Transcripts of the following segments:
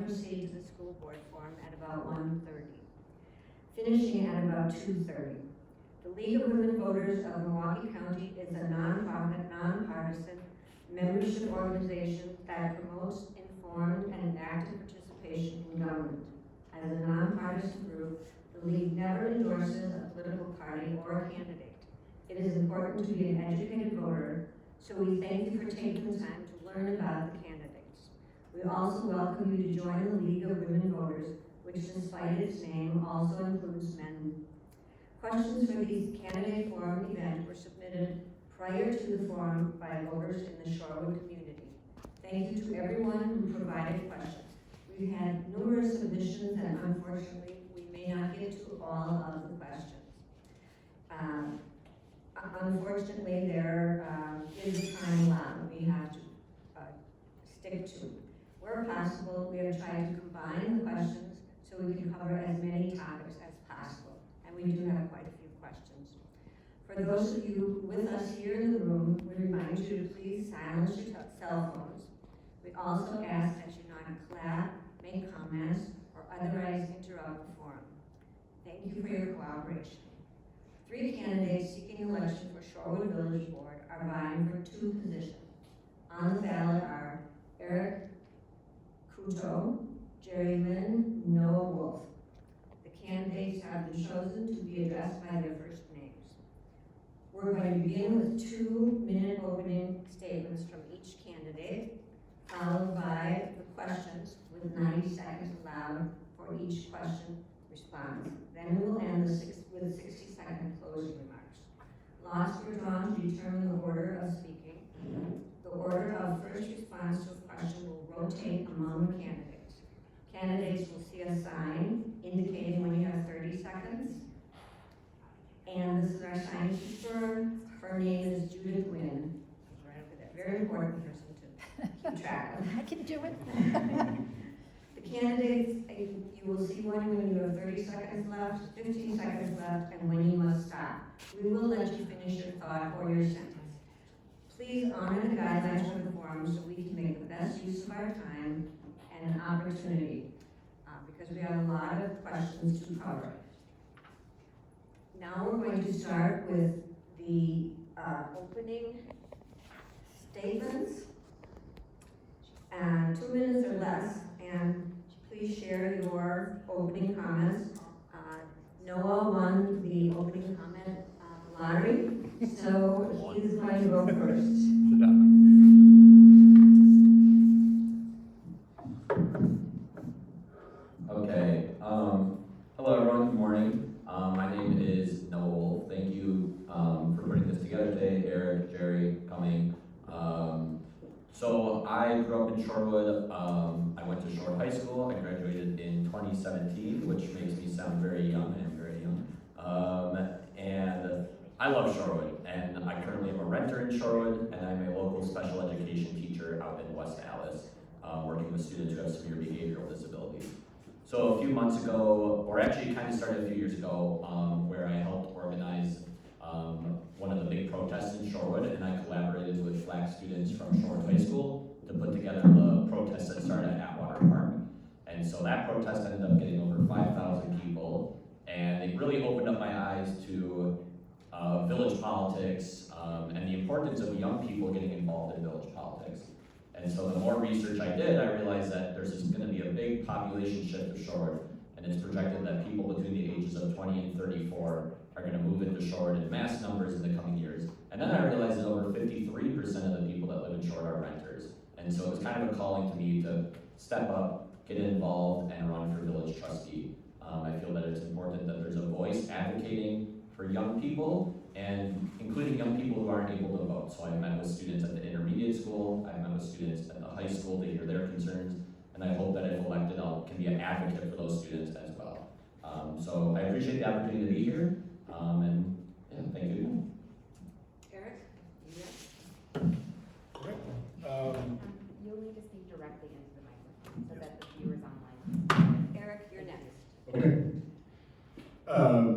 proceed to the school board forum at about 1:30, finishing at about 2:30. The League of Women Voters of Milwaukee County is a nonprofit, nonpartisan membership organization that promotes informed and active participation in government. As a nonpartisan group, the League never endorses a political party or a candidate. It is important to be an educated voter, so we thank you for taking the time to learn about the candidates. We also welcome you to join the League of Women Voters, which despite its name also includes men. Questions for the candidate forum event were submitted prior to the forum by voters in the Shorewood community. Thank you to everyone who provided questions. We've had numerous submissions and unfortunately we may not get to all of the questions. Unfortunately, there is a time limit we have to stick to. Where possible, we have tried to combine the questions so we can cover as many topics as possible, and we do have quite a few questions. For those of you with us here in the room, we remind you to please silence your cell phones. We also ask that you not clap, make comments, or otherwise interrupt the forum. Thank you for your cooperation. 3 candidates seeking election for Shorewood Village Board are vying for 2 positions. On the ballot are Eric Cuoto, Jerry Lynn, Noah Wolfe. The candidates have been chosen to be addressed by their first names. We're going to begin with 2-minute opening statements from each candidate, followed by the questions with 90 seconds allowed for each question response. Then we will end with 60-second closing remarks. Lots were drawn to determine the order of speaking. The order of first response to a question will rotate among the candidates. Candidates will see a sign indicating when you have 30 seconds. And this is our sign keeper. Her name is Judith Lynn. Right over there. Very important person to keep track of. I can do it. The candidates, you will see one when you have 30 seconds left, 15 seconds left, and when you must stop. We will let you finish your thought or your sentence. Please honor the guidelines for the forum so we can make the best use of our time and opportunity, because we have a lot of questions to cover. Now we're going to start with the opening statements, 2 minutes or less, and please share your opening comments. Noah won the opening comment lottery, so he's going to go first. Okay. Hello, everyone. Good morning. My name is Noah Wolfe. Thank you for putting this together today. Eric, Jerry, coming. So I grew up in Shorewood. I went to Shorewood High School. I graduated in 2017, which makes me sound very young. I am very young. And I love Shorewood, and I currently am a renter in Shorewood, and I'm a local special education teacher out in West Allis, working with students who have severe behavioral disabilities. So a few months ago, or actually kind of started a few years ago, where I helped organize one of the big protests in Shorewood, and I collaborated with Black students from Shorewood High School to put together the protest that started at Atwater Park. And so that protest ended up getting over 5,000 people, and it really opened up my eyes to village politics and the importance of young people getting involved in village politics. And so the more research I did, I realized that there's going to be a big population shift to Shorewood, and it's projected that people between the ages of 20 and 34 are going to move into Shorewood in mass numbers in the coming years. And then I realized that over 53% of the people that live in Shorewood are renters. And so it was kind of a calling to me to step up, get involved, and run for village trustee. I feel that it's important that there's a voice advocating for young people, and including young people who aren't able to vote. So I met with students at the intermediate school, I met with students at the high school to hear their concerns, and I hope that if elected, I can be an advocate for those students as well. So I appreciate the opportunity to be here, and yeah, thank you. Eric? You'll need to speak directly into the microphone so that the viewers online. Eric, you're next. Okay.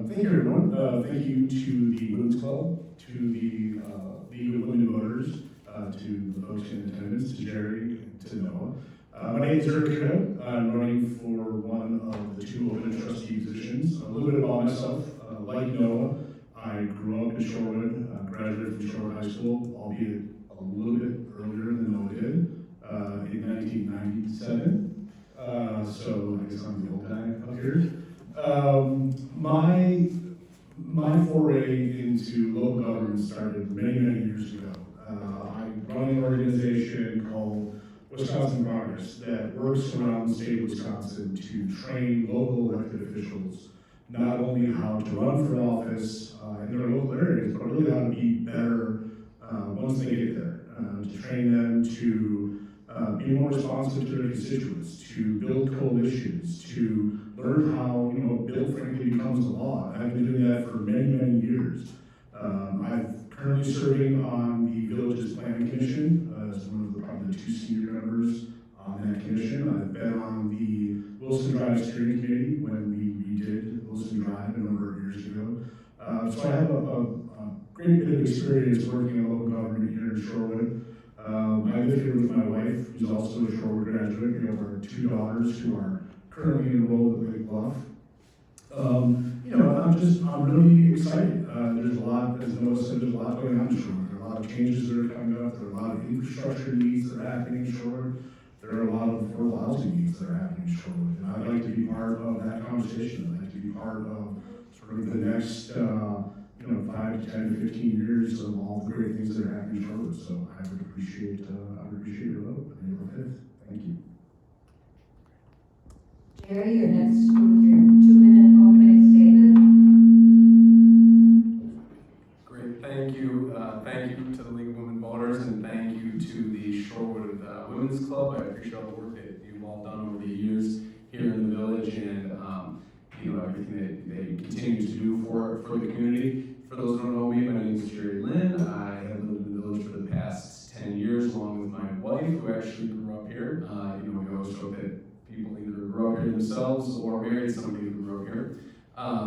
Thank you, everyone. Thank you to the Women's Club, to the League of Women Voters, to the folks in attendance, to Jerry, to Noah. My name is Eric Cuoto. I'm running for one of the two open trustee positions. A little bit about myself. Like Noah, I grew up in Shorewood, graduated from Shorewood High School, albeit a little bit earlier than Noah did, in 1997. So I guess I'm the old guy up here. My foray into local government started many, many years ago. I run an organization called Wisconsin Progress that works around the state of Wisconsin to train local elected officials not only how to run for office in their local areas, but really how to be better once they get there. To train them to be more responsive to their constituents, to build coalitions, to learn how bill frankly becomes a law. I've been doing that for many, many years. I'm currently serving on the Villages Planning Commission as one of probably the two senior members on that commission. I've been on the Wilson Drive Steering Committee when we redid Wilson Drive a number of years ago. So I have a great bit of experience working in local government here in Shorewood. I live here with my wife, who's also a Shorewood graduate. We have our two daughters who are currently enrolled at Lake Bluff. I'm really excited. There's a lot, as Noah said, there's a lot going on in Shorewood. There are a lot of changes that are coming up. There are a lot of infrastructure needs that are happening in Shorewood. There are a lot of affordable housing needs that are happening in Shorewood. And I'd like to be part of that conversation. I'd like to be part of sort of the next 5 to 10 to 15 years of all the great things that are happening in Shorewood. So I would appreciate your vote on April 5th. Thank you. Jerry, your next, your 2-minute opening statement. Great, thank you. Thank you to the League of Women Voters, and thank you to the Shorewood Women's Club. I appreciate all the work that you've all done over the years here in the village, and everything that you continue to do for the community. For those who don't know me, my name is Jerry Lynn. I have lived in the village for the past 10 years, along with my wife, who actually grew up here. We always joke that people either grew up here themselves or married somebody who grew up here. I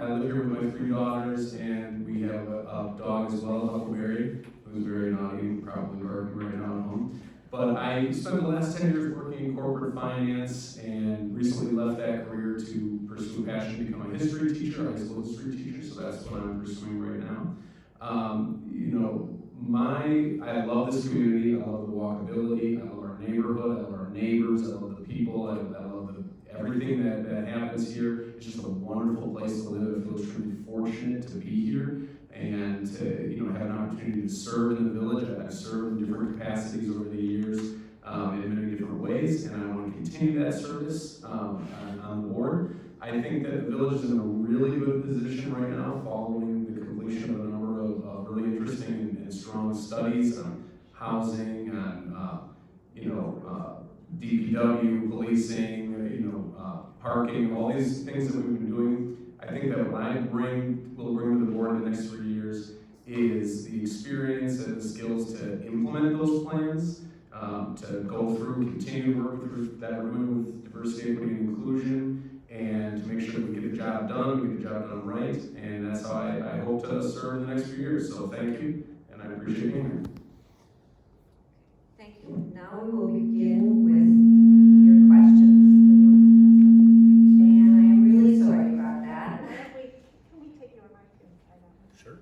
live here with my 3 daughters, and we have a dog as well, Huckleberry, who's very naughty and probably barking right now at home. But I spent the last 10 years working in corporate finance and recently left that career to pursue a passion to become a history teacher, a high school history teacher, so that's what I'm pursuing right now. I love this community, I love the walkability, I love our neighborhood, I love our neighbors, I love the people, I love everything that happens here. It's just a wonderful place to live. I feel extremely fortunate to be here and to have an opportunity to serve in the village. I've served in different capacities over the years in many different ways, and I want to continue that service on the board. I think that the village is in a really good position right now following the completion of a number of really interesting and strong studies on housing, on DPW, policing, parking, all these things that we've been doing. I think that what I will bring to the board in the next 3 years is the experience and the skills to implement those plans, to go through, continue to work that we're doing with diversity, equity, and inclusion, and to make sure that we get the job done, we get the job done right, and that's how I hope to serve in the next few years. So thank you, and I appreciate being here. Thank you. Now we will begin with your questions. And I am really sorry about that. Can we take your mic? Sure.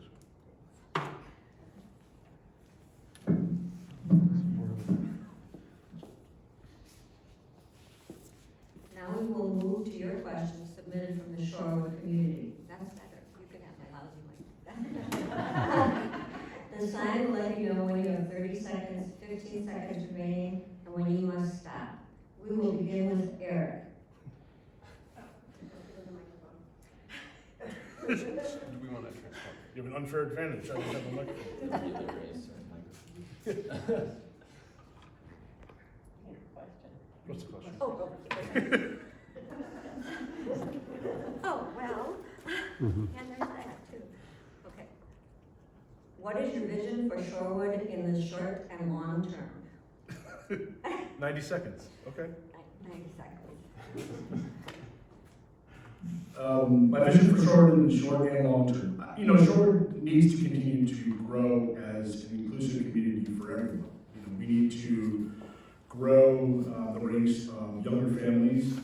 Now we will move to your questions submitted from the Shorewood community. That's better. You can have my lousy mic. The sign will let you know when you have 30 seconds, 15 seconds remaining, and when you must stop. We will begin with Eric. We want to You have an unfair advantage. I don't have a microphone. What's the question? Oh, well, and there's that too. Okay. What is your vision for Shorewood in the short and long term? 90 seconds. Okay. 90 seconds. My vision for Shorewood in the short and long term. Shorewood needs to continue to grow as an inclusive community for everyone. We need to grow the race of younger families.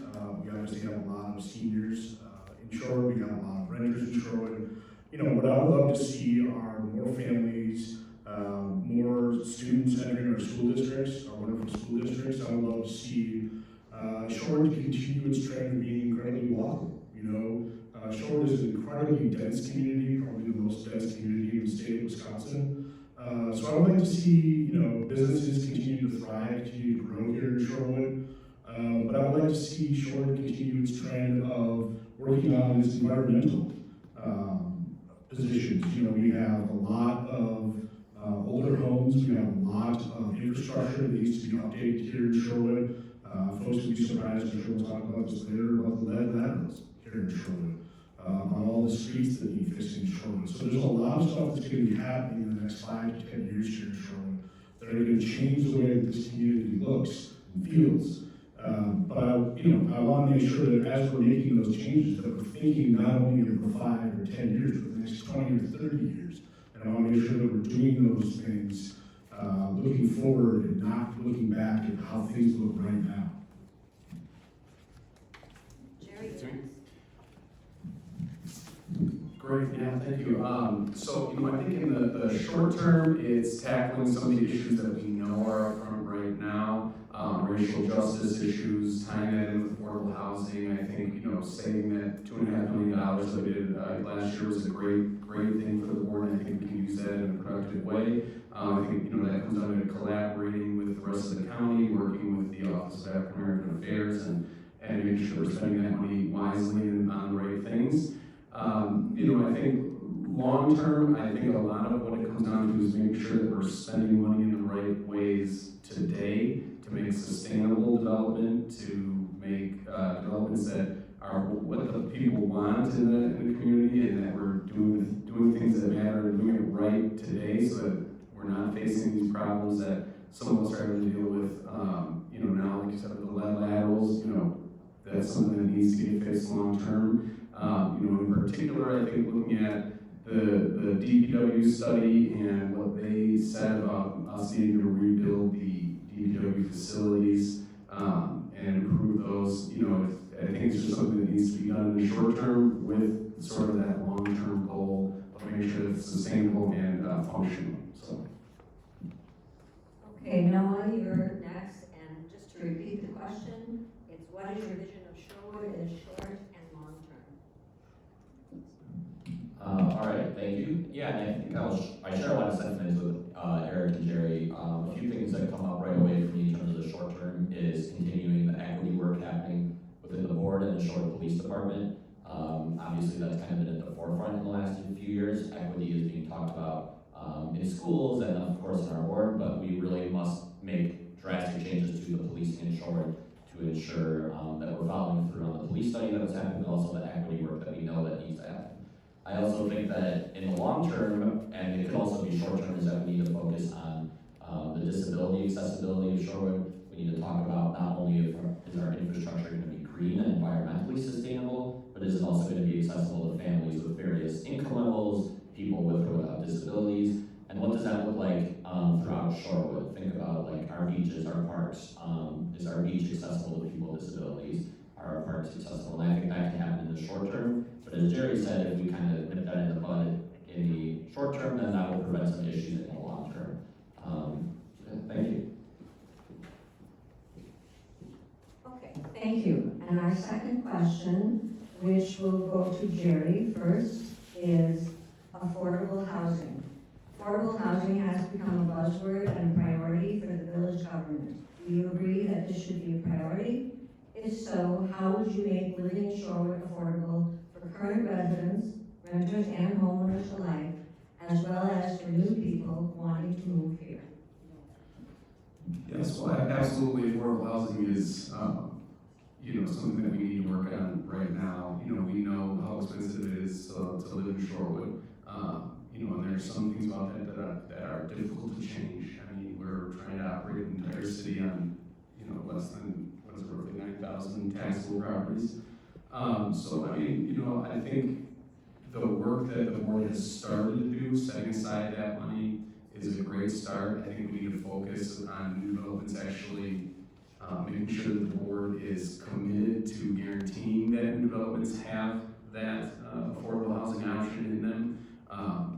We obviously have a lot of seniors in Shorewood. We have a lot of renters in Shorewood. You know, what I would love to see are more families, more students entering our school districts, our wonderful school districts. I would love to see Shorewood continue its trend of being incredibly walkable. You know, Shorewood is an incredibly dense community, probably the most dense community in the state of Wisconsin. So I would like to see, you know, businesses continue to thrive, continue to grow here in Shorewood. But I would like to see Shorewood continue its trend of working on its environmental positions. You know, we have a lot of older homes. We have a lot of infrastructure that needs to be updated here in Shorewood. Folks will be surprised, I'm sure we'll talk about this later, about the lead laterals here in Shorewood. On all the streets that need fixing in Shorewood. So there's a lot of stuff that's going to be happening in the next 5 to 10 years here in Shorewood that are going to change the way that this community looks and feels. But I want to make sure that as we're making those changes, that we're thinking not only of the 5 or 10 years, but the next 20 or 30 years. And I want to make sure that we're doing those things, looking forward and not looking back at how things look right now. Jerry? Great, yeah, thank you. So, you know, I think in the short term, it's tackling some of the issues that we know are up front right now, racial justice issues, tying that in with affordable housing. I think, you know, saying that $2.5 million that we did last year was a great thing for the board, and I think we can use that in a productive way. I think, you know, that comes down to collaborating with the rest of the county, working with the Office of African American Affairs, and making sure we're spending that money wisely and on the right things. You know, I think long term, I think a lot of what it comes down to is making sure that we're spending money in the right ways today to make sustainable development, to make developments that are what the people want in the community, and that we're doing things that matter and doing it right today, so that we're not facing these problems that some of us are having to deal with. You know, now, like you said, with the lead laterals, you know, that's something that needs to get fixed long term. You know, in particular, I think looking at the DPW study and what they said about us needing to rebuild the DPW facilities and improve those, you know, I think it's just something that needs to be done in the short term with sort of that long-term goal of making sure it's sustainable and functional. So. Okay, Noah, you're next, and just to repeat the question, it's what is your vision of Shorewood in short and long term? All right, thank you. Yeah, and I think I share a lot of sentiments with Eric and Jerry. A few things that come up right away for me in terms of the short term is continuing the equity work happening within the board and the Shorewood Police Department. Obviously, that's kind of been at the forefront in the last few years. Equity is being talked about in schools and of course in our board, but we really must make drastic changes to the policing in Shorewood to ensure that we're following through on the police study that was happening, but also the equity work that we know that needs to happen. I also think that in the long term, and it could also be short term, is that we need to focus on the disability accessibility of Shorewood. We need to talk about not only is our infrastructure going to be green and environmentally sustainable, but is it also going to be accessible to families with various income levels, people with or without disabilities, and what does that look like throughout Shorewood? Think about like our beaches, our parks. Is our beach accessible to people with disabilities? Are our parks accessible? And I think that can happen in the short term. But as Jerry said, if we kind of nip that in the bud in the short term, then that will prevent some issues in the long term. Thank you. Okay, thank you. And our second question, which will go to Jerry first, is affordable housing. Affordable housing has become a buzzword and a priority for the village government. Do you agree that this should be a priority? If so, how would you make living in Shorewood affordable for current residents, renters, and homeowners alike, as well as for new people wanting to move here? Yes, well, absolutely, affordable housing is, you know, something that we need to work on right now. You know, we know how expensive it is to live in Shorewood. You know, and there's some things about that are difficult to change. I mean, we're trying to operate an entire city on, you know, less than, roughly 9,000 taxable properties. So, I mean, you know, I think the work that the board has started to do, setting aside that money, is a great start. I think we need to focus on new developments actually making sure that the board is committed to guaranteeing that new developments have that affordable housing option in them,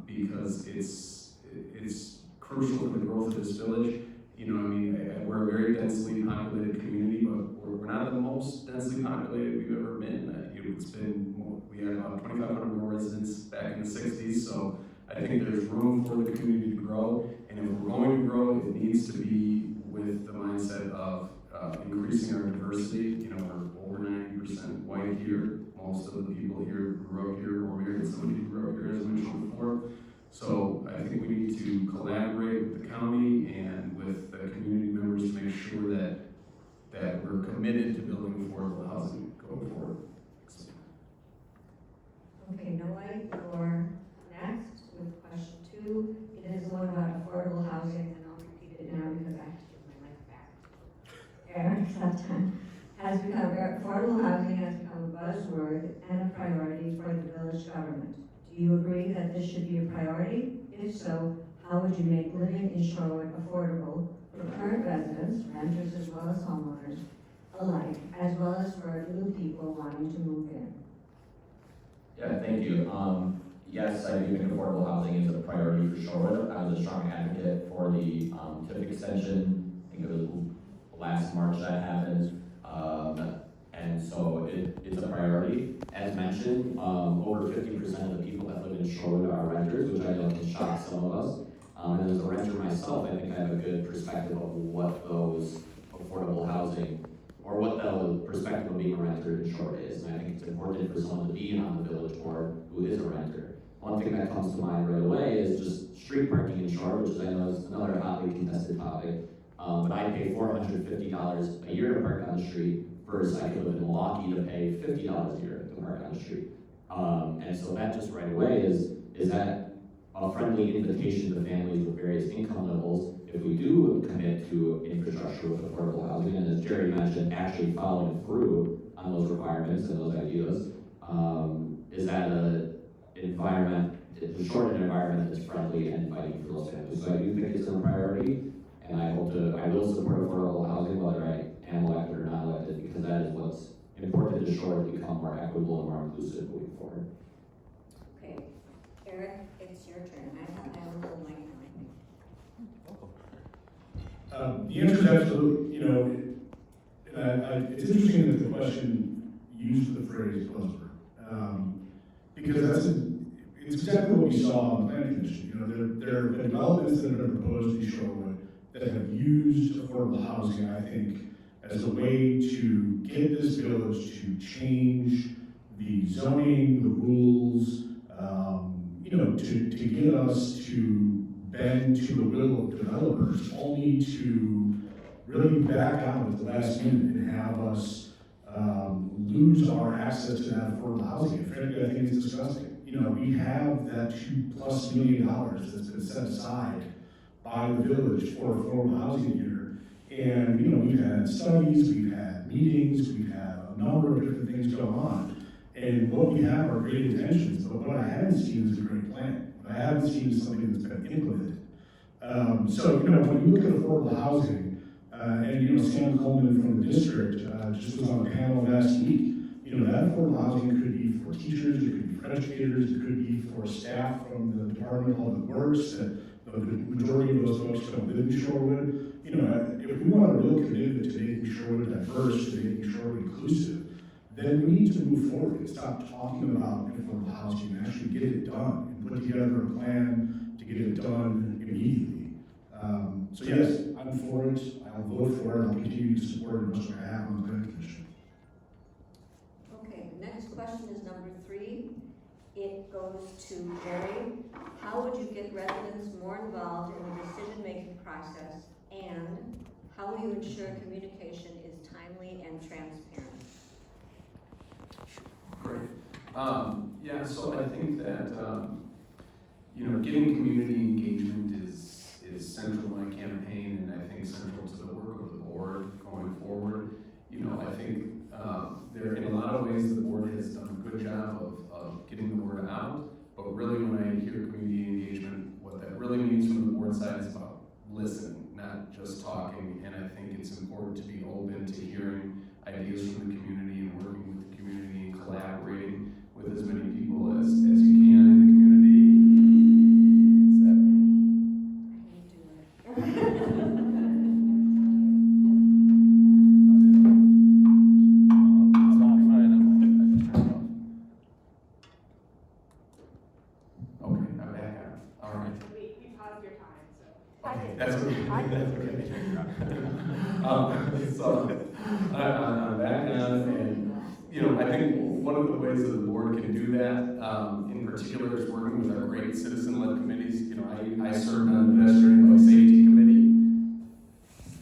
because it's crucial for the growth of this village. You know, I mean, we're a very densely populated community, but we're not the most densely populated we've ever been. It's been, we had about 2,500 more residents back in the 60s, so I think there's room for the community to grow, and if we're going to grow, it needs to be with the mindset of increasing our diversity. You know, we're over 90% white here. Most of the people here grew up here or married somebody who grew up here, as I mentioned before. So I think we need to collaborate with the county and with the community members to make sure that we're committed to building affordable housing going forward. Okay, Noah, you're next with question 2. It is one about affordable housing, and I'll repeat it now because I have to give my mic back. Eric Sutton affordable housing has become a buzzword and a priority for the village government. Do you agree that this should be a priority? If so, how would you make living in Shorewood affordable for current residents, renters as well as homeowners alike, as well as for new people wanting to move in? Yeah, thank you. Yes, I do think affordable housing is a priority for Shorewood. I was a strong advocate for the TIF extension. I think it was last March that happened. And so it's a priority. As mentioned, over 50% of the people that live in Shorewood are renters, which I know can shock some of us. And as a renter myself, I think I have a good perspective of what those affordable housing, or what the perspective of being a renter in Shorewood is. And I think it's important for someone to be on the village board who is a renter. One thing that comes to mind right away is just street parking in Shorewood, which I know is another hotly contested topic. But I pay $450 a year to park on the street, versus I could live in Milwaukee to pay $50 a year to park on the street. And so that just right away is that a friendly invitation to families with various income levels, if we do commit to infrastructure with affordable housing, and as Jerry mentioned, actually following through on those requirements and those ideas, is that an environment, the short environment that's friendly and inviting for those families. So I do think it's a priority, and I will support affordable housing whether I am elected or not elected, because that is what's important to Shore to become more equitable and more inclusive moving forward. Okay, Eric, it's your turn. I have a little mic on. The answer is absolutely. You know, it's interesting that the question used the phrase buzzword, because it's exactly what we saw on the planning commission. You know, there have been developments that have been proposed in Shorewood that have used affordable housing, I think, as a way to get this village to change the zoning, the rules, you know, to get us to bend to the will of developers, only to really back out at the last minute and have us lose our access to that affordable housing. And frankly, I think it's disgusting. You know, we have that $2+ million that's been set aside by the village for affordable housing here. And, you know, we've had studies, we've had meetings, we've had a number of different things go on. And what we have are great intentions, but what I haven't seen is a great plan. What I haven't seen is something that's been implemented. So, you know, when you look at affordable housing, and, you know, Sam Coleman from the district just was on a panel last week, you know, that affordable housing could be for teachers, it could be for educators, it could be for staff from the Department of Public Works, that the majority of those folks don't live in Shorewood. You know, if we want a real commitment to making Shorewood diverse, to making Shorewood inclusive, then we need to move forward and stop talking about affordable housing and actually get it done and put together a plan to get it done immediately. So yes, I'm for it. I'll vote for it. I'll continue to support it as much as I have on the planning commission. Okay, the next question is number 3. It goes to Jerry. How would you get residents more involved in the decision-making process, and how will you ensure communication is timely and transparent? Great. Yeah, so I think that, you know, getting community engagement is central to my campaign, and I think central to the work of the board going forward. You know, I think there, in a lot of ways, the board has done a good job of getting the word out, but really when I hear community engagement, what that really means from the board side is about listening, not not just talking, and I think it's important to be open to hearing ideas from the community and working with the community and collaborating with as many people as you can in the community. That's okay. That's okay. On that end, and I think one of the ways that the board can do that, in particular, is working with our great citizen-led committees. I served on the pedestrian bike safety committee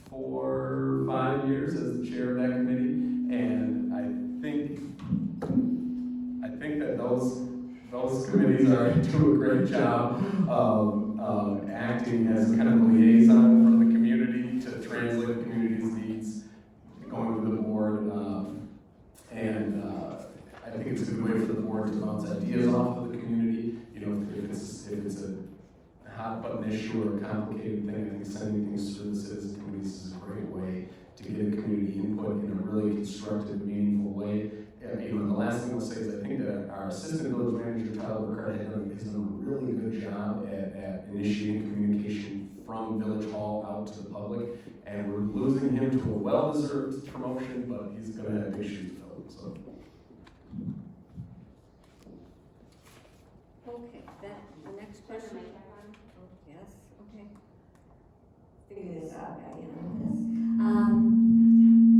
for 5 years as the chair of that committee, and I think that those committees do a great job of acting as kind of a liaison from the community to translate the community's needs, going to the board, and I think it's a good way for the board to bounce ideas off of the community. If it's a hot button issue or a complicated thing, I think sending things through the citizen committees is a great way to get community input in a really constructive, meaningful way. The last thing I'll say is I think that our assistant village manager, Tyler Burkhardt, has done a really good job at initiating communication from Village Hall out to the public, and we're losing him to a well-deserved promotion, but he's going to have big shoes to fill. So. Okay, the next question. Oh, yes, okay. Figure this out, I know this.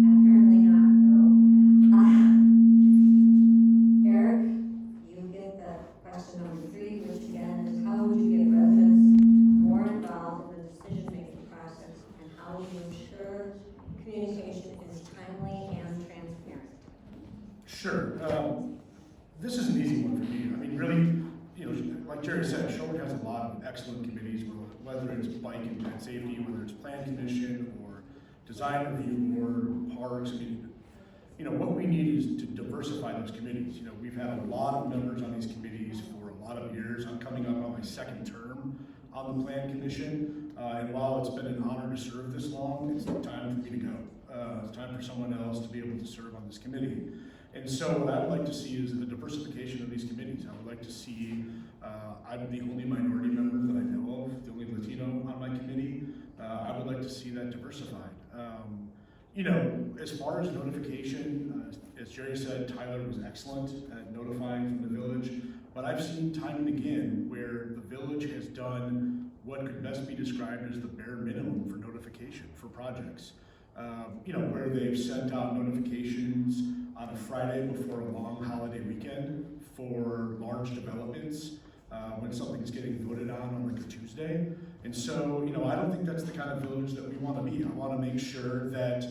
Apparently not, no. Eric, you get the question number 3, which again is how would you get residents more involved in the decision-making process, and how would you ensure communication is timely and transparent? Sure. This is an easy one for me. I mean, really, like Jerry said, Sherwood has a lot of excellent committees, whether it's bike and pet safety, whether it's plan commission or design review board, parks. I mean, what we need is to diversify those committees. We've had a lot of members on these committees for a lot of years. I'm coming up on my 2nd term on the plan commission, and while it's been an honor to serve this long, it's time for me to go. It's time for someone else to be able to serve on this committee. And so what I would like to see is the diversification of these committees. I would like to see, I'm the only minority member that I know of, the only Latino on my committee. I would like to see that diversified. As far as notification, as Jerry said, Tyler was excellent at notifying from the village, but I've seen time and again where the village has done what could best be described as the bare minimum for notification for projects. Where they've sent out notifications on a Friday before a long holiday weekend for large developments when something's getting voted on like a Tuesday. And so, I don't think that's the kind of village that we want to be. I want to make sure that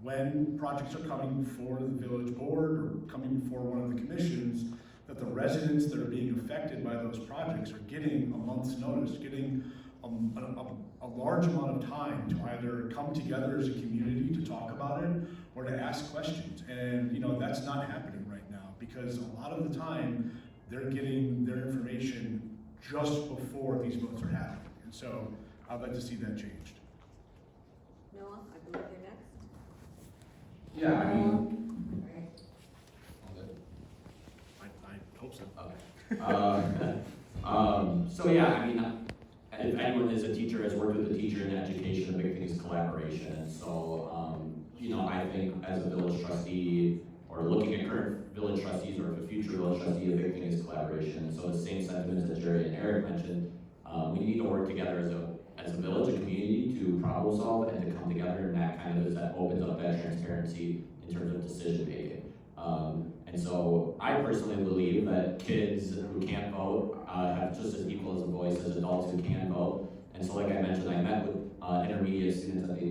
when projects are coming before the village board or coming before one of the commissions, that the residents that are being affected by those projects are getting a month's notice, getting a large amount of time to either come together as a community to talk about it or to ask questions. And that's not happening right now because a lot of the time they're getting their information just before these votes are happening. And so I'd like to see that changed. Noah, I believe you're next. Yeah, I mean. Right. I hope so. Okay. So yeah, I mean, if anyone is a teacher, has worked with a teacher in education, the big thing is collaboration. And so, I think as a village trustee, or looking at current village trustees or a future village trustee, the big thing is collaboration. And so the same sentiments that Jerry and Eric mentioned, we need to work together as a village, a community, to problem solve and to come together, and that kind of opens up that transparency in terms of decision making. And so I personally believe that kids who can't vote have just as equal as a voice as adults who can vote. And so like I mentioned, I met with intermediate students at the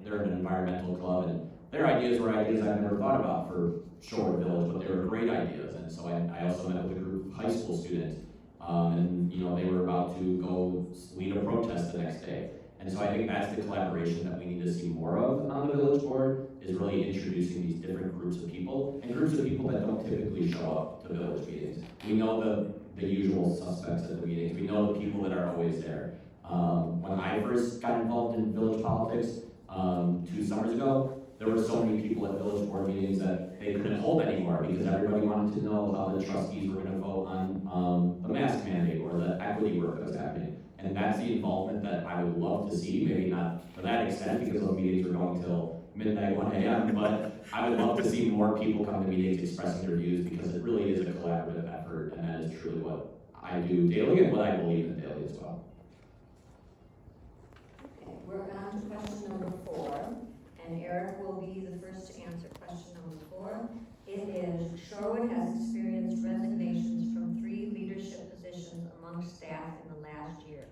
they're in an environmental club, and their ideas were ideas I've never thought about for Sherwood Village, but they were great ideas. And so I also met with a group of high school students, and they were about to go lead a protest the next day. And so I think that's the collaboration that we need to see more of on the village board, is really introducing these different groups of people, and groups of people that don't typically show up to village meetings. We know the usual suspects at the meetings. We know the people that are always there. When I first got involved in village politics, 2 summers ago, there were so many people at village board meetings that they couldn't hold anymore because everybody wanted to know how the trustees were gonna vote on the mask mandate or the equity work that was happening. And that's the involvement that I would love to see, maybe not to that extent because those meetings were going till midnight, 1 a.m., but I would love to see more people come to meetings expressing their views because it really is a collaborative effort and that is truly what I do daily and what I believe in daily as well. Okay, we're on to question number 4, and Eric will be the first to answer question number 4. It is, Shorewood has experienced resignations from 3 leadership positions among staff in the last year.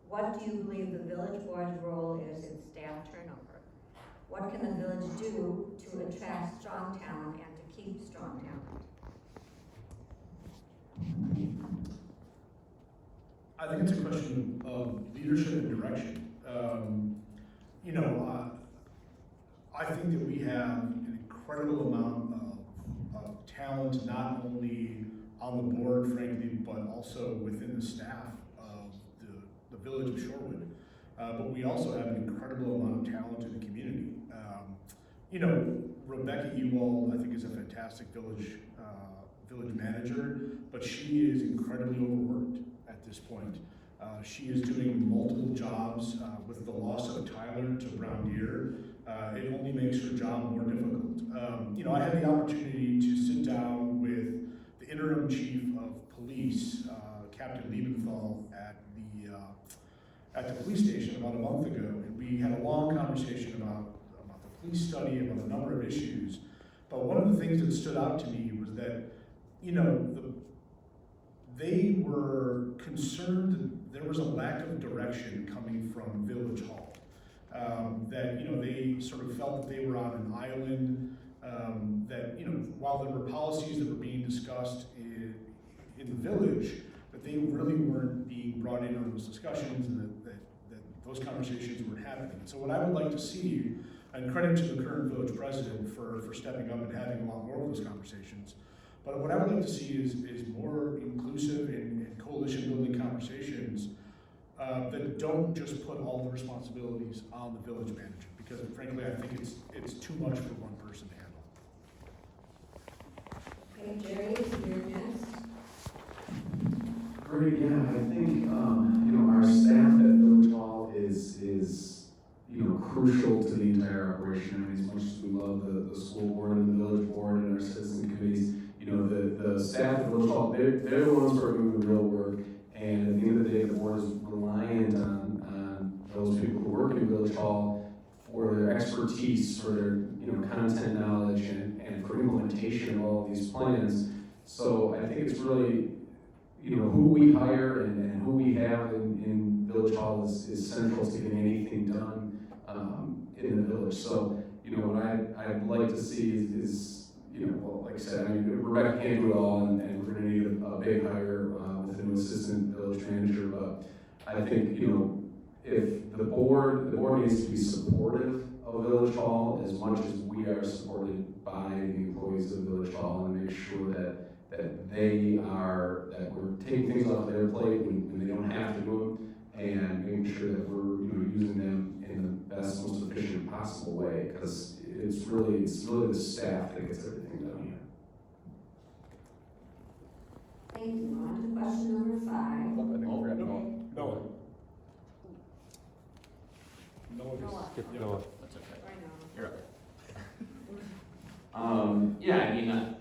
What do you believe the village board's role is in staff turnover? What can the village do to attract strong talent and to keep strong talent? I think it's a question of leadership and direction. I think that we have an incredible amount of talent, not only on the board, frankly, but also within the staff of the village of Shorewood. But we also have an incredible amount of talent in the community. Rebecca Ewald, I think, is a fantastic village manager, but she is incredibly overworked at this point. She is doing multiple jobs with the loss of Tyler to Brown Deere. It only makes her job more difficult. I had the opportunity to sit down with the interim chief of police, Captain Liebenthal, at the police station about a month ago, and we had a long conversation about the police study, about a number of issues. But one of the things that stood out to me was that, they were concerned that there was a lack of direction coming from Village Hall. That they sort of felt that they were on an island. That while there were policies that were being discussed in the village, that they really weren't being brought in on those discussions, and that those conversations weren't happening. And so what I would like to see, and credit to the current village president for stepping up and having a lot more of those conversations, but what I would like to see is more inclusive and coalition building conversations that don't just put all the responsibilities on the village manager, because frankly I think it's too much for one person to handle. Okay, Jerry, you're next. Great, yeah, I think, our staff at Village Hall is crucial to the entire operation. I mean, as much as we love the school board and the village board and our citizen committees, the staff at Village Hall, they're the ones who are doing the real work. And at the end of the day, the board is reliant on those people who work in Village Hall for their expertise, for their content knowledge, and for implementation of all of these plans. So I think it's really who we hire and who we have in Village Hall is central to getting anything done in the village. So what I'd like to see is like I said, Rebecca can't do it all, and we're going to need a big hire with a new assistant village manager. But I think if the board needs to be supportive of Village Hall as much as we are supported by the employees of Village Hall, and make sure that we're taking things off their plate when they don't have to do them, and making sure that we're using them in the best, most efficient possible way, because it's really the staff that gets everything done here. Thank you. On to question number 5. I think we're at Okay. Noah. Noah. Skip Noah. That's okay. Right now. You're up.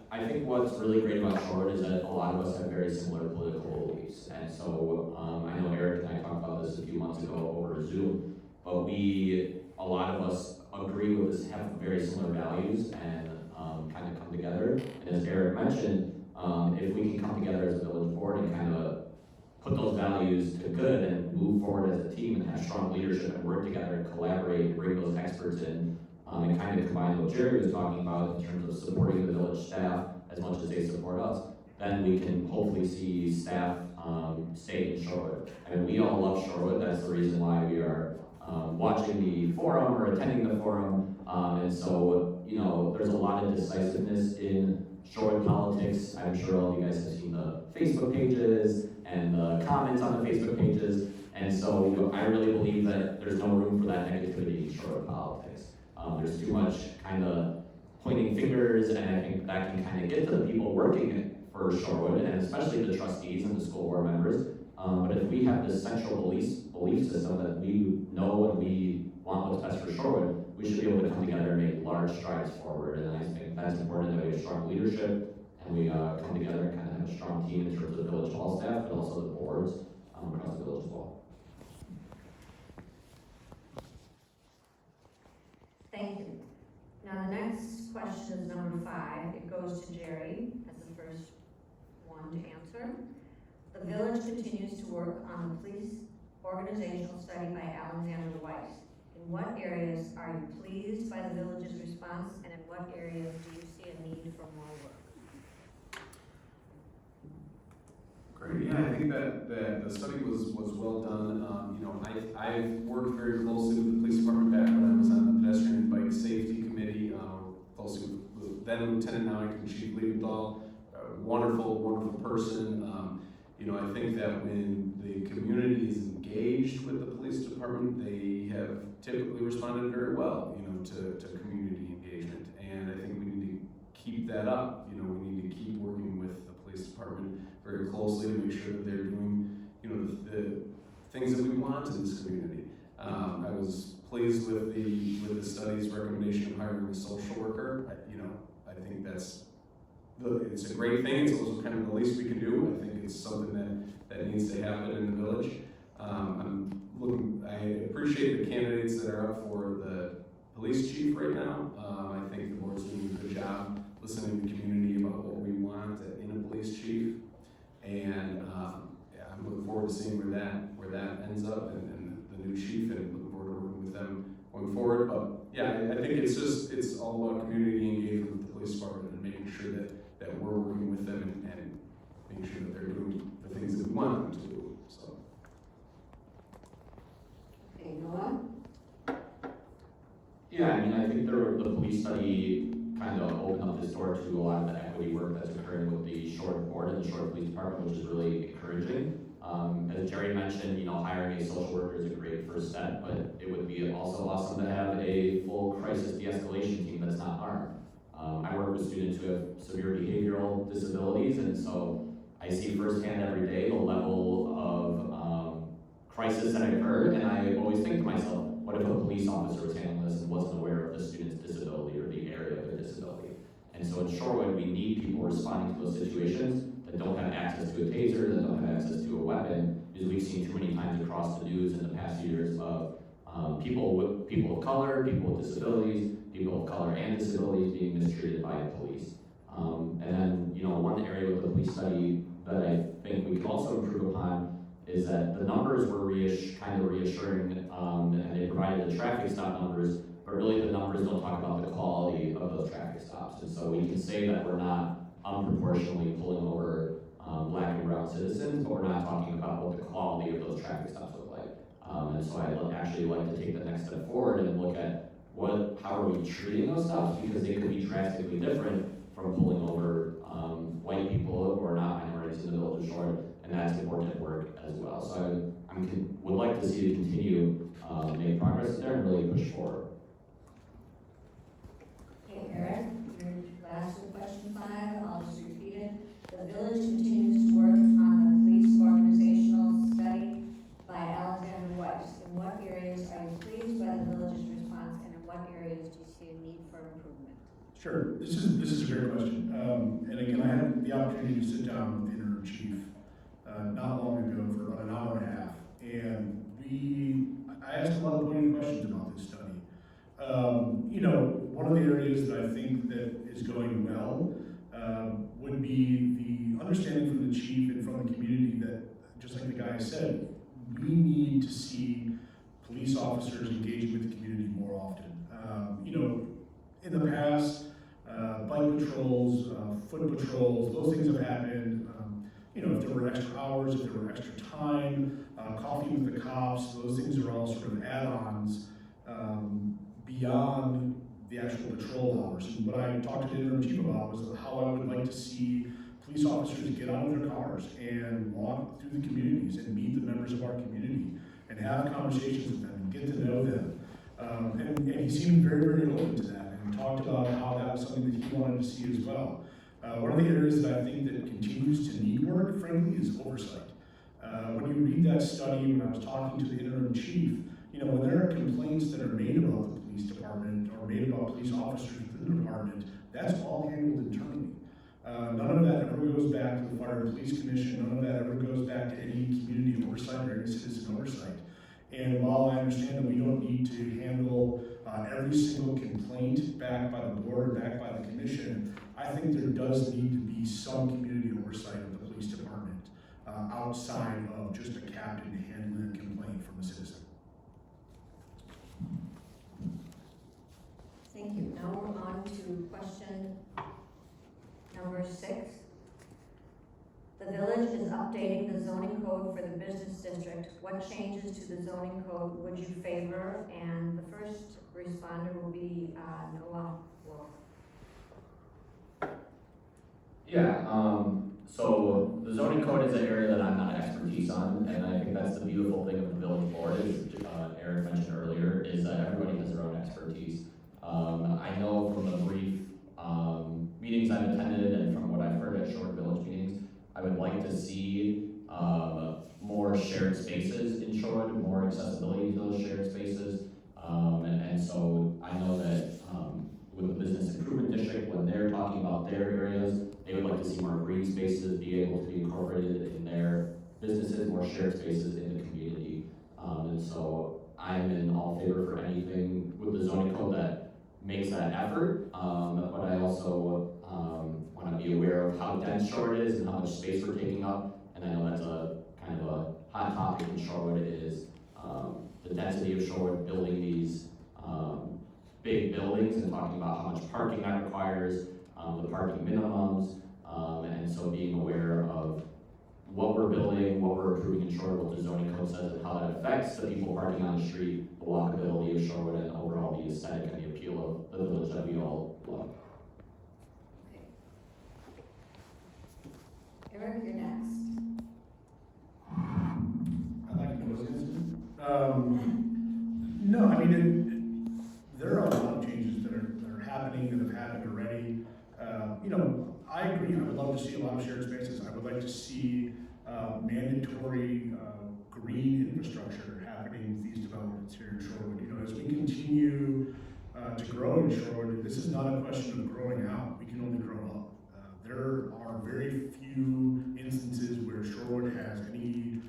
I think what's really great about Shorewood is that a lot of us have very similar political beliefs. And so I know Eric and I talked about this a few months ago over Zoom, but a lot of us agree with this, have very similar values, and kind of come together. And as Eric mentioned, if we can come together as a village board and kind of put those values to good and move forward as a team and have strong leadership and work together and collaborate and bring those experts in, and kind of combine what Jerry was talking about in terms of supporting the village staff as much as they support us, then we can hopefully see staff stay in Shorewood. I mean, we all love Shorewood. That's the reason why we are watching the forum or attending the forum. And so, there's a lot of decisiveness in Shorewood politics. I'm sure all of you guys have seen the Facebook pages and the comments on the Facebook pages. And so I really believe that there's no room for that negativity in Shorewood politics. There's too much kind of pointing fingers, and I think that can kind of get to the people working for Shorewood, and especially the trustees and the school board members. But if we have this central belief system that we know and we want what's best for Shorewood, we should be able to come together and make large strides forward. And I think that's important, that we have strong leadership, and we come together and kind of have a strong team in terms of village hall staff, but also the boards across the village as well. Thank you. Now, the next question is number 5. It goes to Jerry as the first one to answer. The village continues to work on the police organizational study by Alexander Weiss. In what areas are you pleased by the village's response, and in what areas do you see a need for more work? Great, yeah, I think that the study was well done. I've worked very closely with the police department back when I was on the pedestrian and bike safety committee, closely with then Lieutenant, now acting Chief Liebenthal, a wonderful person. I think that when the community is engaged with the police department, they have typically responded very well, to community engagement. And I think we need to keep that up. We need to keep working with the police department very closely to make sure that they're doing, the things that we want in this community. I was pleased with the study's recommendation of hiring a social worker. I think it's a great thing. It's also kind of the least we can do. I think it's something that needs to happen in the village. I appreciate the candidates that are up for the police chief right now. I think the board's doing a good job listening to the community about what we want in a police chief. And I'm looking forward to seeing where that ends up and the new chief, and looking forward to working with them going forward. But yeah, I think it's all about community engagement with the police department and making sure that we're working with them and making sure that they're doing the things that we want them to do. So. Okay, Noah? Yeah, I think the police study kind of opened up this door to a lot of the equity work that's occurring with the Shorewood board and the Shorewood Police Department, which is really encouraging. As Jerry mentioned, hiring a social worker is a great first step, but it would be also awesome to have a full crisis de-escalation team that's not armed. I work with students who have severe behavioral disabilities, and so I see firsthand every day the level of crisis that occurred, and I always think to myself, what if a police officer was handling this and wasn't aware of the student's disability or the area of their disability? And so in Shorewood, we need people responding to those situations that don't have access to a taser, that don't have access to a weapon, because we've seen too many times across the news in the past few years of people of color, people with disabilities, people of color and disabilities being mistreated by the police. And then, one area with the police study that I think we can also improve upon is that the numbers were kind of reassuring, and they provided the traffic stop numbers, but really the numbers don't talk about the quality of those traffic stops. And so we can say that we're not unproportionately pulling over black and brown citizens, but we're not talking about what the quality of those traffic stops look like. And so I'd actually like to take the next step forward and look at how are we treating those stops, because they could be drastically different from pulling over white people or not minorities in the village of Shorewood, and that's important work as well. So I would like to see it continue make progress there and really push forward. Okay, Eric, your last question 5, I'll just repeat it. The village continues to work on the police organizational study by Alexander Weiss. In what areas are you pleased by the village's response, and in what areas do you see a need for improvement? Sure, this is a great question. And again, I had the opportunity to sit down with the interim chief not long ago for about an hour and a half, and I asked a lot of pointed questions about this study. One of the areas that I think that is going well would be the understanding from the chief and from the community that, just like the guy said, we need to see police officers engage with the community more often. In the past, bike patrols, foot patrols, those things have happened. If there were extra hours, if there were extra time, coffee with the cops, those things are all sort of add-ons beyond the actual patrol hours. And what I talked to the interim chief about was how I would like to see police officers get out of their cars and walk through the communities and meet the members of our community. and have conversations with them and get to know them. And he seemed very, very open to that and talked about how that was something that he wanted to see as well. One of the areas that I think that continues to need work, frankly, is oversight. When you read that study, when I was talking to the interim chief, you know, when there are complaints that are made about the police department or made about police officers within the department, that's all handled internally. None of that ever goes back to the Fire and Police Commission. None of that ever goes back to any community oversight or any citizen oversight. And while I understand that we don't need to handle every single complaint back by the board or back by the commission, I think there does need to be some community oversight of the police department outside of just a captain handling a complaint from a citizen. Thank you. Now we're on to question number 6. The village is updating the zoning code for the business district. What changes to the zoning code would you favor? And the first responder will be Noah Wolfe. Yeah, so the zoning code is an area that I'm not expertise on, and I think that's the beautiful thing of the village board, is, Eric mentioned earlier, is that everybody has their own expertise. I know from the brief meetings I've attended and from what I've heard at short village meetings, I would like to see more shared spaces in Shorewood, more accessibility to those shared spaces. And so I know that with the business improvement district, when they're talking about their areas, they would like to see more green spaces be able to be incorporated in their businesses, more shared spaces in the community. And so I'm in all favor for anything with the zoning code that makes that effort. But I also want to be aware of how dense Shorewood is and how much space we're taking up. And I know that's a kind of a hot topic in Shorewood, is the density of Shorewood, building these big buildings and talking about how much parking that requires, the parking minimums, and so being aware of what we're building, what we're approving in Shorewood, what the zoning code says, and how that affects the people parking on the street, the walkability of Shorewood, and overall the aesthetic and the appeal of the village that we all love. Okay. Eric, you're next. I like those answers. No, I mean, there are a lot of changes that are happening, that have happened already. You know, I agree. I would love to see a lot of shared spaces. I would like to see mandatory green infrastructure happening with these developments here in Shorewood. You know, as we continue to grow in Shorewood, this is not a question of growing out. We can only grow up. There are very few instances where Shorewood has any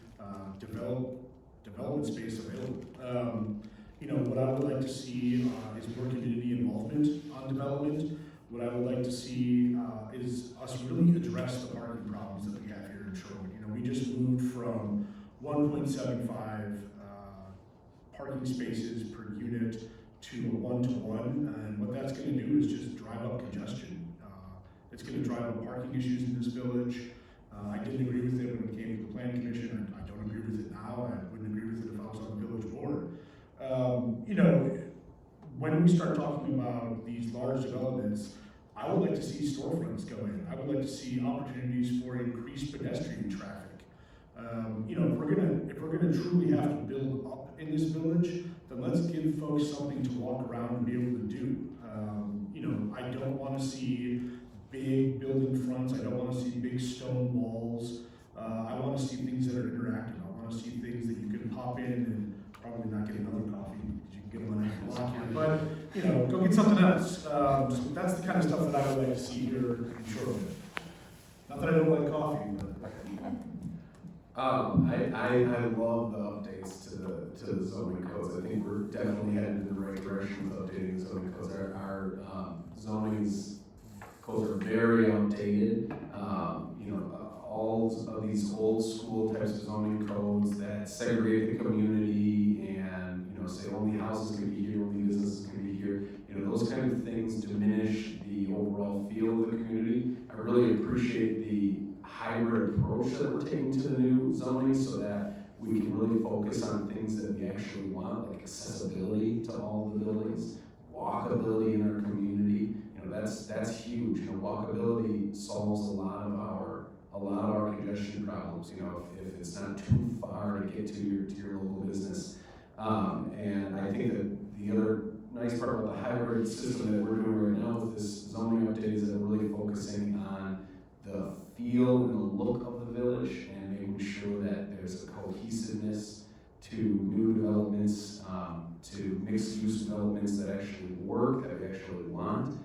development space available. You know, what I would like to see is more community involvement on development. What I would like to see is us really address the parking problems that we have here in Shorewood. You know, we just moved from 1.75 parking spaces per unit to a 1-to-1, and what that's going to do is just drive up congestion. It's going to drive up parking issues in this village. I didn't agree with it when it came to the planning commission. I don't agree with it now. I wouldn't agree with it if I was on the village board. You know, when we start talking about these large developments, I would like to see storefronts go in. I would like to see opportunities for increased pedestrian traffic. You know, if we're gonna truly have to build up in this village, then let's give folks something to walk around and be able to do. You know, I don't want to see big building fronts. I don't want to see big stone walls. I want to see things that are interactive. I want to see things that you can pop in and probably not get another coffee because you can get one at the block here. But, you know, go get something else. That's the kind of stuff that I would like to see here in Shorewood. Not that I don't like coffee, but. I love the updates to the zoning codes. I think we're definitely headed in the right direction with updating the zoning codes. Our zoning's codes are very outdated. You know, all of these old school types of zoning codes that segregate the community and, you know, say only houses can be here, only businesses can be here. You know, those kind of things diminish the overall feel of the community. I really appreciate the hybrid approach that we're taking to the new zoning so that we can really focus on things that we actually want, like accessibility to all the buildings, walkability in our community. You know, that's huge. You know, walkability solves a lot of our congestion problems. problems, you know, if it's not too far to get to your local business. And I think that the other nice part about the hybrid system that we're doing right now with this zoning update is that we're really focusing on the feel and the look of the village and making sure that there's a cohesiveness to new developments, to mixed-use developments that actually work, that we actually want.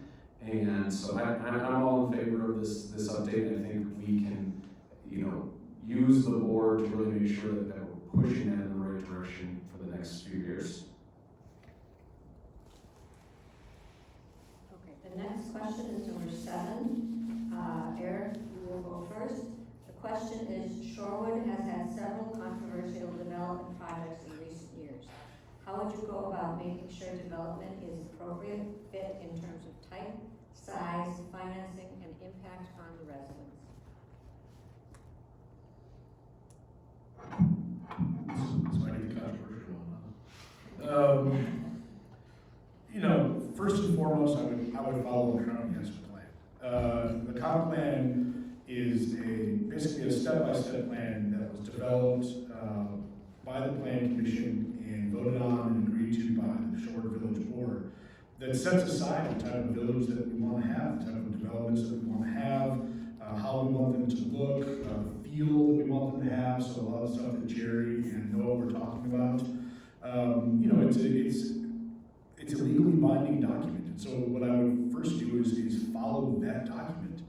And so I'm all in favor of this update. I think we can, you know, use the board to really make sure that we're pushing that in the right direction for the next few years. Okay, the next question is number 7. Eric, you will go first. The question is, Shorewood has had several controversial development projects in recent years. How would you go about making sure development is appropriate fit in terms of type, size, financing, and impact on the residents? This might be controversial one. You know, first and foremost, I would follow the comprehensive plan. The comp plan is basically a step-by-step plan that was developed by the Plan Commission and voted on and agreed to by the Shorewood Village Board that sets aside the type of village that we want to have, the type of developments that we want to have, how we want them to look, the feel that we want them to have. So a lot of stuff that Jerry and Noah were talking about. You know, it's a legally binding document. And so what I would first do is follow that document.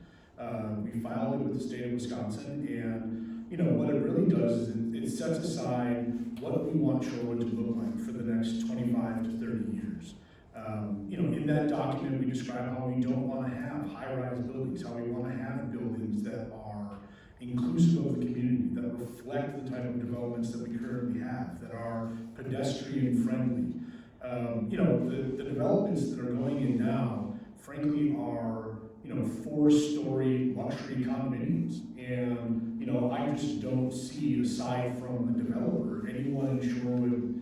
We filed it with the state of Wisconsin, and you know what it really does is it sets aside what we want Shorewood to look like for the next 25 to 30 years. You know, in that document, we describe how we don't want to have high-rise buildings, how we want to have buildings that are inclusive of the community, that reflect the type of developments that we currently have, that are pedestrian-friendly. You know, the developments that are going in now, frankly, are, you know, 4-story luxury condominiums. And, you know, I just don't see, aside from the developer, anyone in Shorewood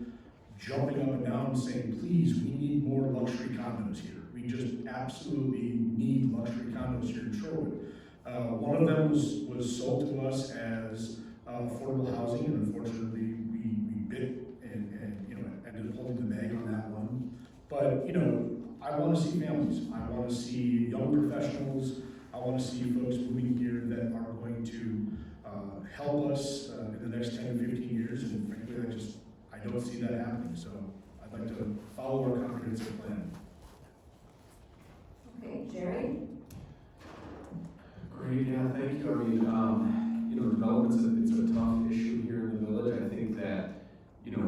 jumping up and down and saying, please, we need more luxury condos here. We just absolutely need luxury condos here in Shorewood. One of them was sold to us as affordable housing, and unfortunately we bit and you know, ended up holding the bag on that one. But, you know, I want to see families. I want to see young professionals. I want to see folks moving here that are going to help us in the next 10 to 15 years. And frankly, I don't see that happening. So I'd like to follow our comprehensive plan. Okay, Jerry? Great, yeah, thank you. I mean, you know, development's it's a tough issue here in the village. I think that, you know,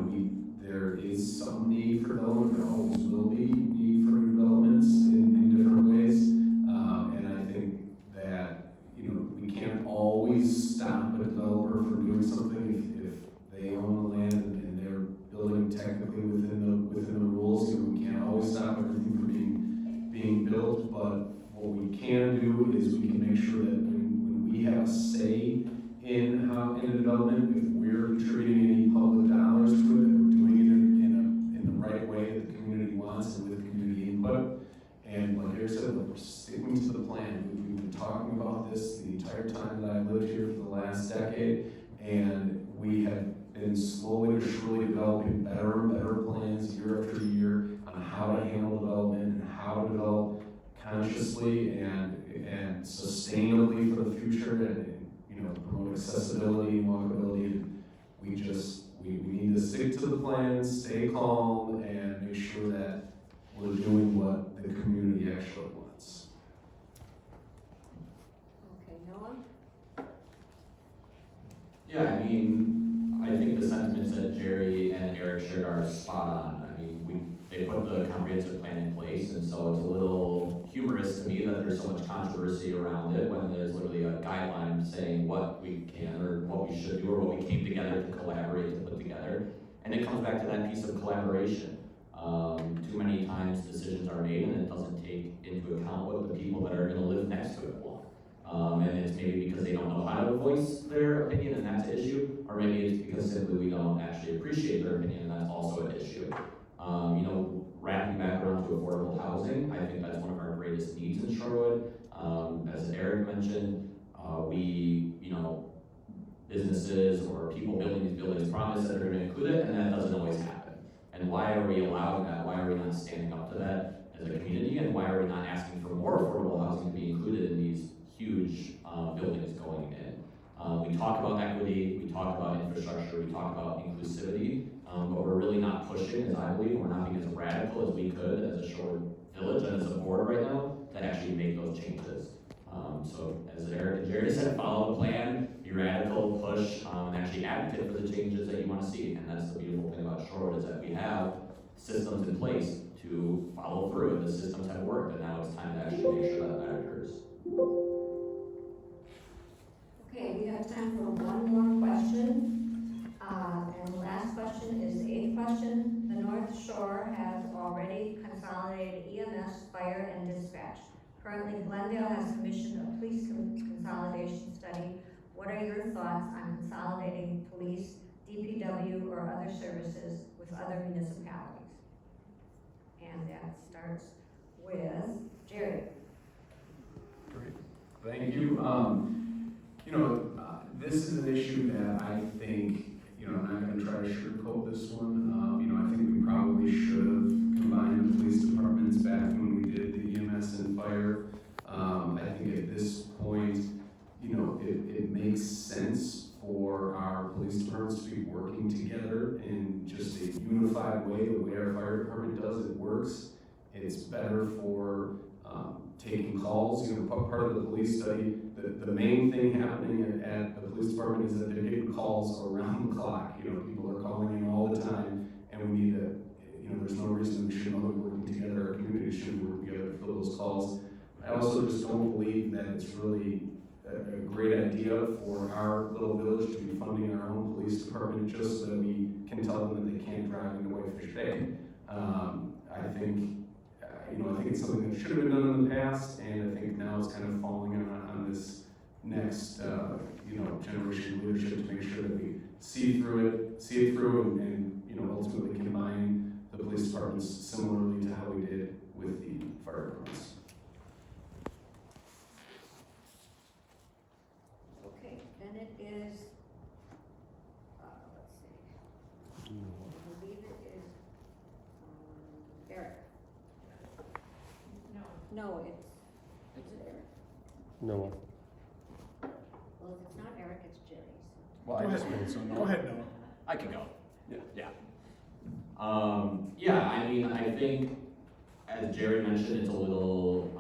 there is some need for development. There always will be need for developments in different ways. And I think that, you know, we can't always stop a developer from doing something if they own the land and they're building technically within the rules. You know, we can't always stop everything from being built, but what we can do is we can make sure that when we have a say in the development, if we're contributing any public dollars to it, that we're doing it in the right way that the community wants and with community input. And like Eric said, we're sticking to the plan. We've been talking about this the entire time that I've lived here for the last decade, and we have been slowly but surely developing better and better plans year after year on how to handle development and how to develop consciously and sustainably for the future, and you know, promote accessibility and walkability. We need to stick to the plan, stay calm, and make sure that we're doing what the community actually wants. Okay, Noah? Yeah, I mean, I think the sentiments that Jerry and Eric shared are spot on. I mean, they put the comprehensive plan in place, and so it's a little humorous to me that there's so much controversy around it when there's literally a guideline saying what we can or what we should do or what we came together to collaborate to put together. And it comes back to that piece of collaboration. Too many times decisions are made and it doesn't take into account what the people that are going to live next to it want. And it's maybe because they don't know how to voice their opinion and that's an issue, or maybe it's because simply we don't actually appreciate their opinion and that's also an issue. You know, wrapping back around to affordable housing, I think that's one of our greatest needs in Shorewood. As Eric mentioned, we, you know, businesses or people building these buildings promise that they're gonna include it, and that doesn't always happen. And why are we allowing that? Why are we not standing up to that as a community? And why are we not asking for more affordable housing to be included in these huge buildings going in? We talk about equity, we talk about infrastructure, we talk about inclusivity, but we're really not pushing, as I believe, we're not being as radical as we could as a Shorewood Village and as a board right now to actually make those changes. So as Eric and Jerry said, follow the plan, be radical, push, and actually advocate for the changes that you want to see. And that's the beautiful thing about Shorewood is that we have systems in place to follow through, and the systems have worked, and now it's time to actually make sure that that occurs. Okay, we have time for one more question. And the last question is the 8th question. The North Shore has already consolidated EMS, fire, and dispatch. Currently, Glendale has commissioned a police consolidation study. What are your thoughts on consolidating police, DPW, or other services with other municipalities? And that starts with Jerry. Great, thank you. This is an issue that I think, I'm not gonna try to sugarcoat this one. I think we probably should have combined the police departments back when we did the EMS and fire. I think at this point, it makes sense for our police departments to be working together in just a unified way. The way our fire department does it works. It's better for taking calls. Part of the police study, the main thing happening at the police department is that they're getting calls around the clock. People are calling in all the time, and we need to, there's no reason we shouldn't all be working together. Our community should work together to fill those calls. I also just don't believe that it's really a great idea for our little village to be funding our own police department just so that we can tell them that they can't drive into Whitefish Bay. I think it's something that should have been done in the past, and I think now it's kind of falling on this next, generation of leadership to make sure that we see it through, and ultimately combine the police departments similarly to how we did with the fire departments. Okay, then it is, let's see. I believe it is Eric. No, is it Eric? No. Well, if it's not Eric, it's Jerry. Well, Go ahead, Go ahead, Noah. I can go. Yeah. I think, as Jerry mentioned, it's a little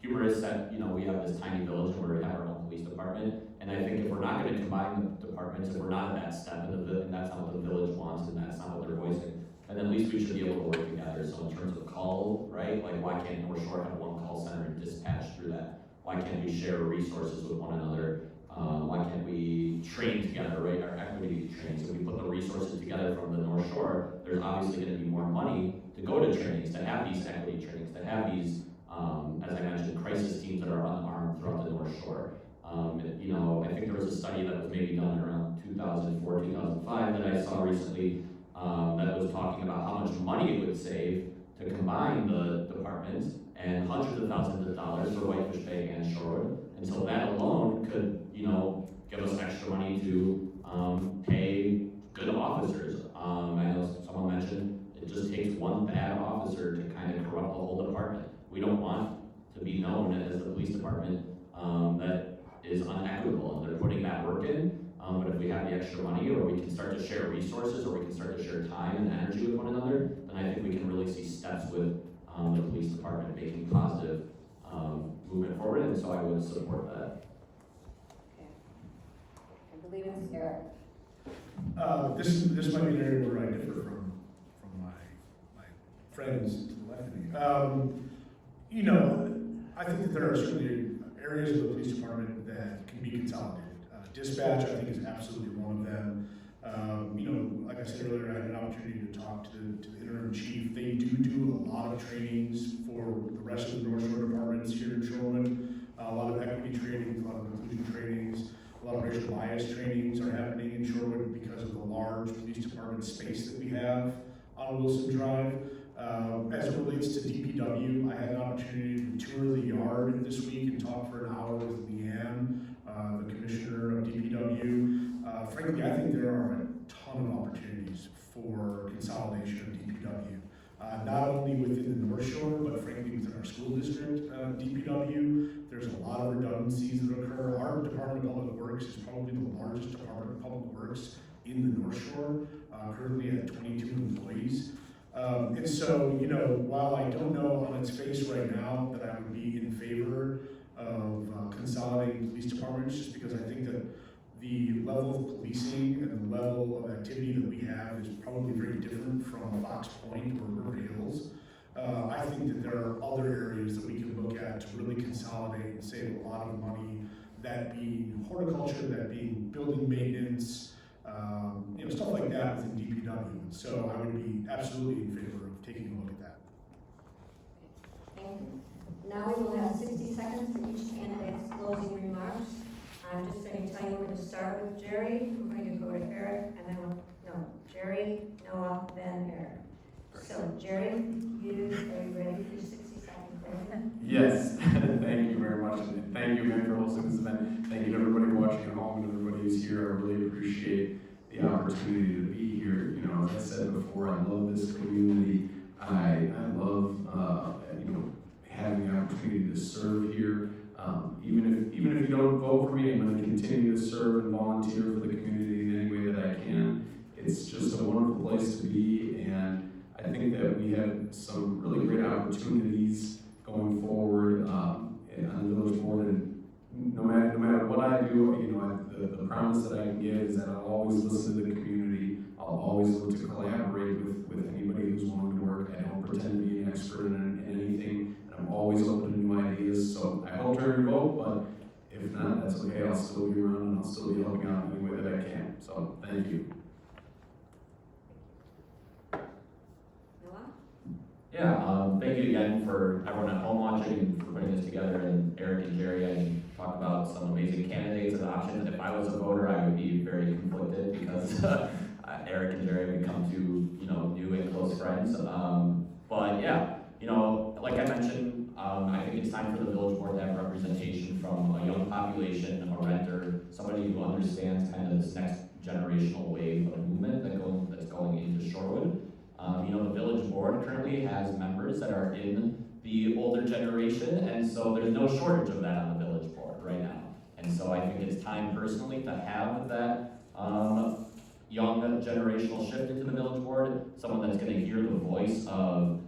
humorous that, we have this tiny village where we have our own police department. And I think if we're not gonna combine the departments, if we're not at that step in and that's not what the village wants, and that's not what they're voicing, then at least we should be able to work together. So in terms of call, right, like why can't North Shore have one call center and dispatch through that? Why can't we share resources with one another? Why can't we train together, right, our equity trainings? If we put the resources together from the North Shore, there's obviously gonna be more money to go to trainings, to have these equity trainings, to have these, as I mentioned, crisis teams that are unarmed throughout the North Shore. I think there was a study that was maybe done around 2004, 2005 that I saw recently that was talking about how much money it would save to combine the departments, and hundreds of thousands of dollars for Whitefish Bay and Shorewood. And so that alone could, give us extra money to pay good officers. I know someone mentioned it just takes one bad officer to kind of corrupt the whole department. We don't want to be known as the police department that is unequitable, and they're putting that work in. But if we have the extra money, or we can start to share resources, or we can start to share time and energy with one another, then I think we can really see steps with the police department making positive movement forward, and so I would support that. Okay. I believe it's Eric. This might be an area where I differ from my friends to the left of me. I think that there are certainly areas of the police department that can be consolidated. Dispatch, I think, is absolutely one of them. Like I said earlier, I had an opportunity to talk to the interim chief. They do a lot of trainings for the rest of the North Shore departments here in Shorewood. A lot of equity trainings, a lot of inclusion trainings, a lot of racial bias trainings are happening in Shorewood because of the large police department space that we have on Wilson Drive. As it relates to DPW, I had an opportunity to tour the yard this week and talk for an hour with Leanne, the commissioner of DPW. frankly, I think there are a ton of opportunities for consolidation of DPW. Not only within the North Shore, but frankly within our school district DPW. There's a lot of redundancies that occur. Our Department of Public Works is probably the largest Department of Public Works in the North Shore, currently at 22 employees. And so, you know, while I don't know on its face right now that I would be in favor of consolidating police departments, just because I think that the level of policing and the level of activity that we have is probably very different from Fox Point or River Hills. I think that there are other areas that we can look at to really consolidate and save a lot of money, that being horticulture, that being building maintenance, you know, stuff like that within DPW. So I would be absolutely in favor of taking a look at that. Thank you. Now we will have 60 seconds for each candidate's closing remarks. I'm just going to tell you we're going to start with Jerry, we're going to go to Eric, and then Jerry, Noah, then Eric. So Jerry, are you ready for your 60-second closing? Yes, thank you very much, and thank you again for hosting this event. Thank you to everybody watching at home and everybody who's here. I really appreciate the opportunity to be here. You know, as I said before, I love this community. I love you know, having the opportunity to serve here. Even if you don't vote for me, I'm going to continue to serve and volunteer for the community in any way that I can. It's just a wonderful place to be, and I think that we have some really great opportunities going forward on the village board. And no matter what I do, you know, the promise that I can give is that I'll always listen to the community. I'll always look to collaborate with anybody who's willing to work. I don't pretend to be an expert in anything. I'm always open to new ideas, so I hope to vote, but if not, that's okay. I'll still be around and I'll still be helping out in any way that I can. So thank you. Noah? Yeah, thank you again for everyone at home watching and for putting this together, and Eric and Jerry, I can talk about some amazing candidates and options. If I was a voter, I would be very conflicted because Eric and Jerry become two, you know, new and close friends. But yeah, you know, like I mentioned, I think it's time for the village board to have representation from a young population, a renter, somebody who understands kind of this next generational wave of movement that's going into Shorewood. You know, the village board currently has members that are in the older generation, and so there's no shortage of that on the village board right now. And so I think it's time personally to have that young generational shift into the village board, someone that's going to hear the voice of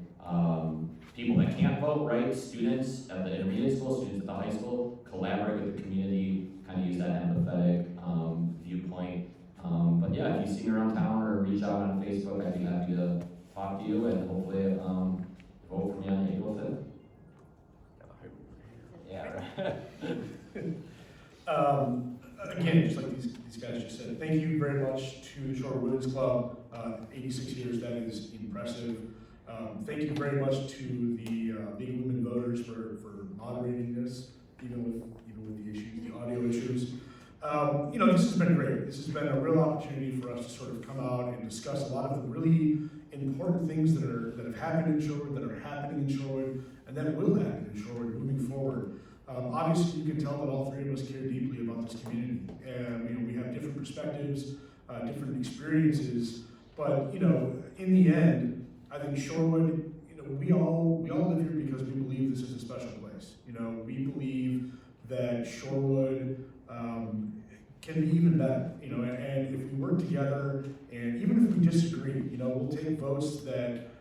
people that can't vote, right? Students at the intermediate school, students at the high school, collaborate with the community, kind of use that empathetic viewpoint. But yeah, if you see me around town or reach out on Facebook, I'd be happy to talk to you and hopefully vote for me on April 5th. Yeah, right. Again, just like these guys just said, thank you very much to the Shore Women's Club. 86 years, that is impressive. Thank you very much to the League of Women Voters for moderating this, even with the issues, the audio issues. You know, this has been great. This has been a real opportunity for us to sort of come out and discuss a lot of the really important things that have happened in Shorewood, that are happening in Shorewood, and that will happen in Shorewood moving forward. Obviously, you can tell that all three of us care deeply about this community, and you know, we have different perspectives, different experiences. But you know, in the end, I think Shorewood, you know, we all live here because we believe this is a special place. You know, we believe that Shorewood can be even better. You know, and if we work together, and even if we disagree, you know, we'll take votes that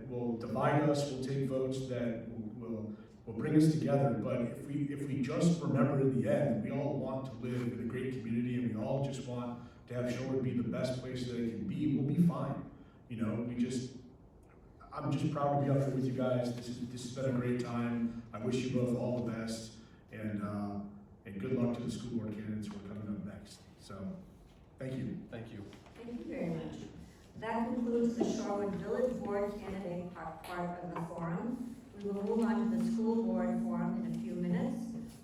will divide us. We'll take votes that will bring us together. But if we just remember in the end, we all want to live in a great community, and we all just want to have Shorewood be the best place that it can be, we'll be fine. You know, I'm just proud to be up here with you guys. This has been a great time. I wish you both all the best, and good luck to the school board candidates who are coming up next. So, thank you. Thank you. Thank you very much. That concludes the Shorewood Village Board candidate part of the forum. We will move on to the school board forum in a few minutes.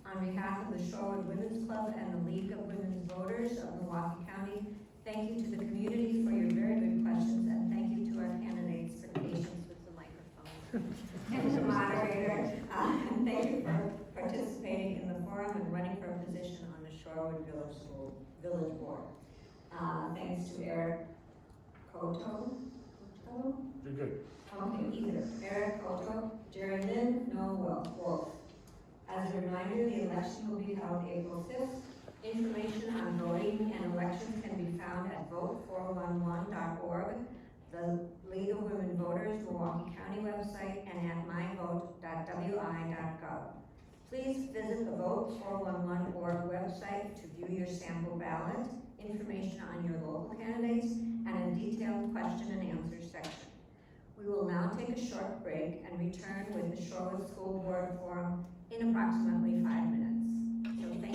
On behalf of the Shorewood Women's Club and the League of Women's Voters of Milwaukee County, thank you to the community for your very good questions, and thank you to our candidates for patience with the microphone. And the moderator, and thank you for participating in the forum and running for a position on the Shorewood Village Board. thanks to Eric Cuoto. You're good. Okay, either Eric Cuoto, Jerry Lynn, Noel Wolfe. As a reminder, the election will be held April 5th. Information on voting and elections can be found at vote411.org, the League of Women Voters Milwaukee County website, and at myvote.wi.gov. Please visit the Vote411.org website to view your sample ballot, information on your local candidates, and a detailed question and answer section. We will now take a short break and return with the Shorewood School Board Forum in approximately 5 minutes.